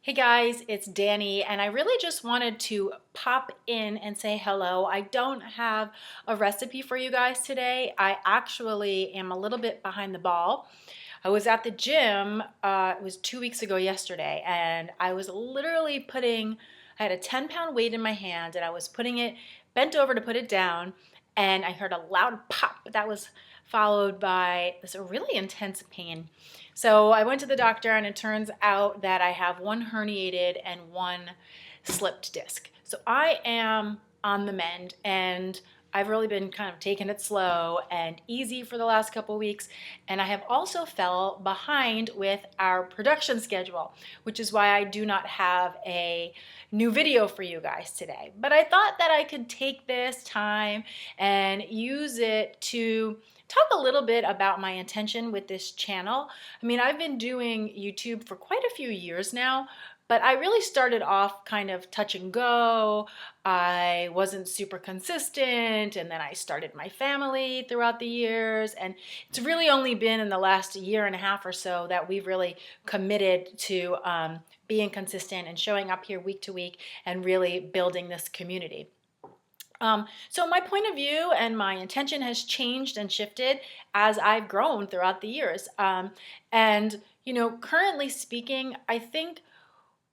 Hey guys, it's Dani, and I really just wanted to pop in and say hello. I don't have a recipe for you guys today. I actually am a little bit behind the ball. I was at the gym, it was 2 weeks ago yesterday, and I was literally I had a 10-pound weight in my hand, and I was putting it, bent over to put it down, and I heard a loud pop that was followed by this really intense pain. So I went to the doctor, and it turns out that I have one herniated and one slipped disc. So I am on the mend, and I've really been kind of taking it slow and easy for the last couple weeks. And I have also fell behind with our production schedule, which is why I do not have a new video for you guys today. But I thought that I could take this time and use it to talk a little bit about my intention with this channel. I mean, I've been doing YouTube for quite a few years now, but I really started off kind of touch and go. I wasn't super consistent, and then I started my family throughout the years, and it's really only been in the last year and a half or so that we've really committed to being consistent and showing up here week to week and really building this community. So my point of view and my intention has changed and shifted as I've grown throughout the years. And, currently speaking, I think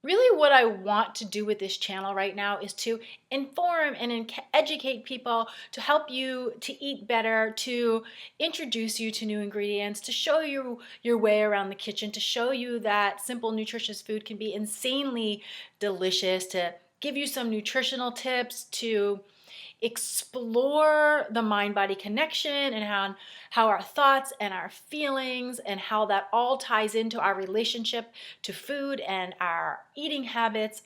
really what I want to do with this channel right now is to inform and educate people, to help you to eat better, to introduce you to new ingredients, to show you your way around the kitchen, to show you that simple, nutritious food can be insanely delicious, to give you some nutritional tips, to explore the mind-body connection and how our thoughts and our feelings and how that all ties into our relationship to food and our eating habits,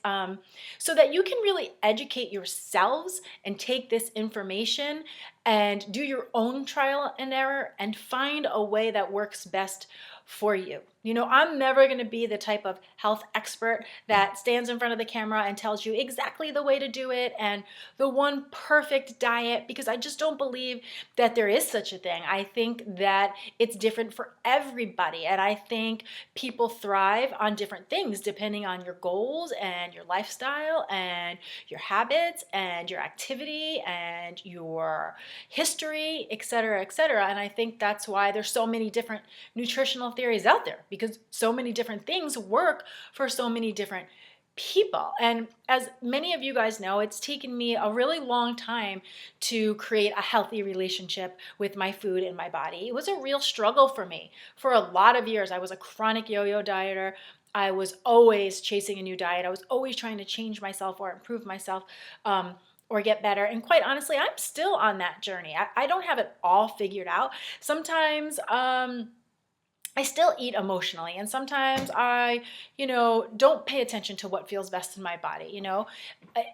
so that you can really educate yourselves and take this information and do your own trial and error and find a way that works best for you. I'm never going to be the type of health expert that stands in front of the camera and tells you exactly the way to do it and the one perfect diet, because I just don't believe that there is such a thing. I think that it's different for everybody, and I think people thrive on different things depending on your goals and your lifestyle and your habits and your activity and your history, etc., etc. And I think that's why there's so many different nutritional theories out there, because so many different things work for so many different people. And as many of you guys know, it's taken me a really long time to create a healthy relationship with my food and my body. It was a real struggle for me. For a lot of years, I was a chronic yo-yo dieter. I was always chasing a new diet. I was always trying to change myself or improve myself, or get better. And quite honestly, I'm still on that journey. I don't have it all figured out. Sometimes, I still eat emotionally, and sometimes I, don't pay attention to what feels best in my body.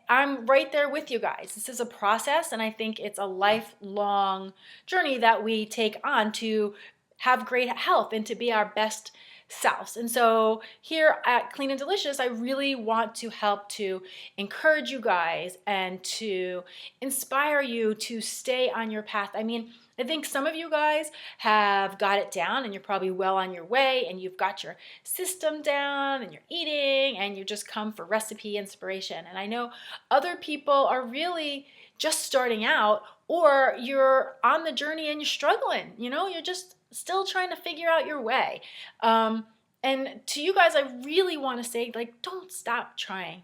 I'm right there with you guys. This is a process, and I think it's a lifelong journey that we take on to have great health and to be our best selves. And so here at Clean and Delicious, I really want to help to encourage you guys and to inspire you to stay on your path. I mean, I think some of you guys have got it down and you're probably well on your way and you've got your system down and you're eating and you just come for recipe inspiration. And I know other people are really just starting out, or you're on the journey and you're struggling. You're just still trying to figure out your way. And to you guys, I really want to say, don't stop trying.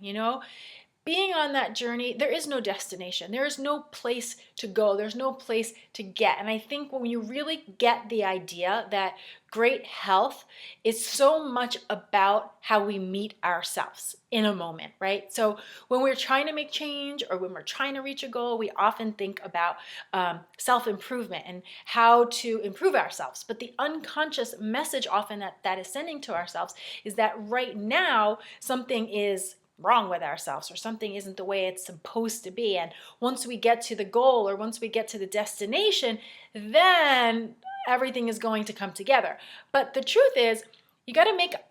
Being on that journey, there is no destination. There is no place to go. There's no place to get. And I think when you really get the idea that great health is so much about how we meet ourselves in a moment, right? So when we're trying to make change or when we're trying to reach a goal, we often think about self-improvement and how to improve ourselves. But the unconscious message often that is sending to ourselves is that right now something is wrong with ourselves, or something isn't the way it's supposed to be. And once we get to the goal, or once we get to the destination, then everything is going to come together. But the truth is,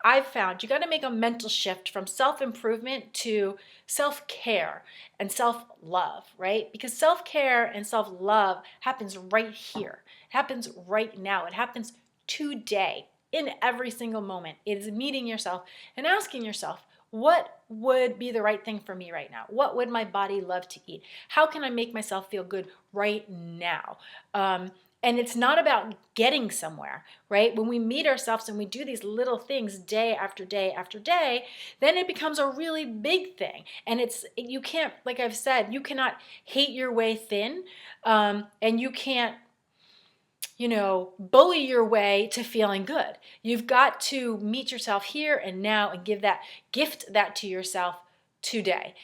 I've found, you got to make a mental shift from self-improvement to self-care and self-love, right? Because self-care and self-love happens right here. It happens right now. It happens today, in every single moment. It is meeting yourself and asking yourself, what would be the right thing for me right now? What would my body love to eat? How can I make myself feel good right now? And it's not about getting somewhere, right? When we meet ourselves and we do these little things day after day after day, then it becomes a really big thing. And you can't, like I've said, you cannot hate your way thin, and you can't, bully your way to feeling good. You've got to meet yourself here and now and gift that to yourself today.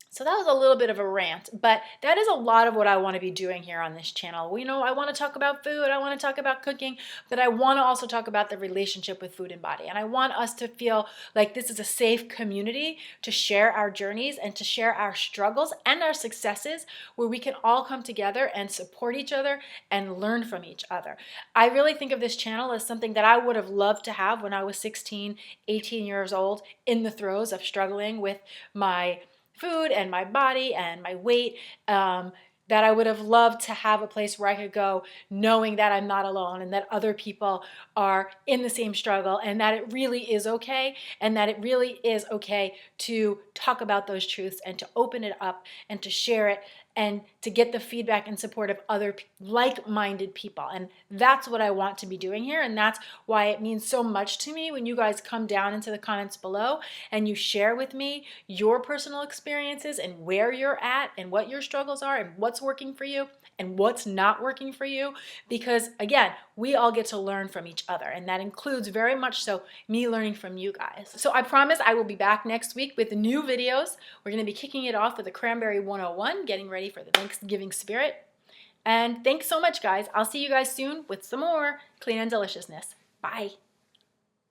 So that was a little bit of a rant, but that is a lot of what I want to be doing here on this channel. I want to talk about food, I want to talk about cooking, but I want to also talk about the relationship with food and body. And I want us to feel like this is a safe community to share our journeys and to share our struggles and our successes, where we can all come together and support each other and learn from each other. I really think of this channel as something that I would have loved to have when I was 16, 18 years old, in the throes of struggling with my food and my body and my weight, that I would have loved to have a place where I could go knowing that I'm not alone and that other people are in the same struggle, and that it really is okay, and that it really is okay to talk about those truths and to open it up and to share it and to get the feedback and support of other like-minded people. And that's what I want to be doing here, and that's why it means so much to me when you guys come down into the comments below and you share with me your personal experiences and where you're at and what your struggles are and what's working for you and what's not working for you. Because again, we all get to learn from each other, and that includes very much so me learning from you guys. So I promise I will be back next week with new videos. We're going to be kicking it off with a Cranberry 101, getting ready for the Thanksgiving spirit. And thanks so much, guys. I'll see you guys soon with some more clean and deliciousness. Bye.